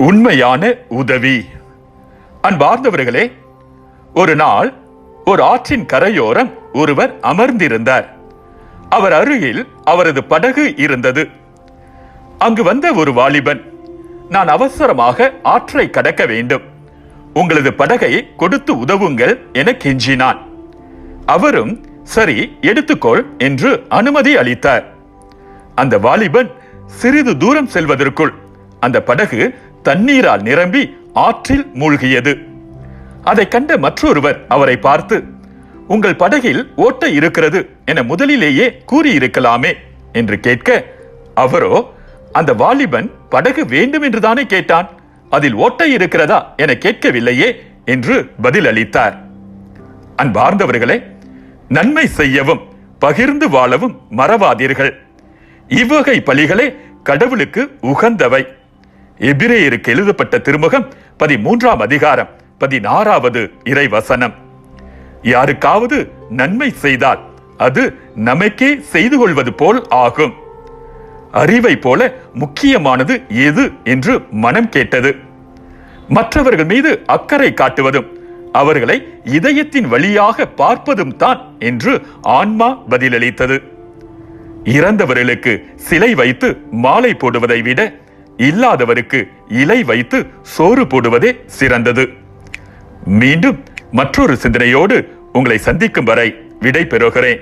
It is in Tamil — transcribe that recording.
உண்மையான உதவி. அன்பார்ந்தவர்களே, ஒரு நாள் ஒரு ஆற்றின் கரையோரம் ஒருவர் அமர்ந்திருந்தார். அவர் அருகில் அவரது படகு இருந்தது. அங்கு வந்த ஒரு வாலிபன், நான் அவசரமாக ஆற்றை கடக்க வேண்டும், உங்களது படகை கொடுத்து உதவுங்கள் என கெஞ்சினான். அவரும் சரி எடுத்துக்கொள் என்று அனுமதி அளித்தார். அந்த வாலிபன் சிறிது தூரம் செல்வதற்குள் அந்த படகு தண்ணீரால் நிரம்பி ஆற்றில் மூழ்கியது. அதை கண்ட மற்றொருவர் அவரை பார்த்து, உங்கள் படகில் ஓட்டை இருக்கிறது என முதலிலேயே கூறியிருக்கலாமே என்று கேட்க, அவரோ, அந்த வாலிபன் படகு வேண்டும் என்றுதானே கேட்டான், அதில் ஓட்டை இருக்கிறதா என கேட்கவில்லையே என்று பதில் அளித்தார். அன்பார்ந்தவர்களே, நன்மை செய்யவும் பகிர்ந்து வாழவும் மறவாதீர்கள். இவ்வகை பலிகளே கடவுளுக்கு உகந்தவை. எபிரேயருக்கு எழுதப்பட்ட திருமுகம் 13ஆம் அதிகாரம் 16வது இறைவசனம். யாருக்காவது நன்மை செய்தால் அது நமக்கே செய்து கொள்வது போல் ஆகும். அறிவை போல முக்கியமானது எது என்று மனம் கேட்டது. மற்றவர்கள் மீது அக்கறை காட்டுவதும் அவர்களை இதயத்தின் வழியாக பார்ப்பதும் தான் என்று ஆன்மா பதிலளித்தது. இறந்தவர்களுக்கு சிலை வைத்து மாலை போடுவதை விட இல்லாதவருக்கு இலை வைத்து சோறு போடுவதே சிறந்தது. மீண்டும் மற்றொரு சிந்தனையோடு உங்களை சந்திக்கும் வரை விடை பெறுகிறேன்.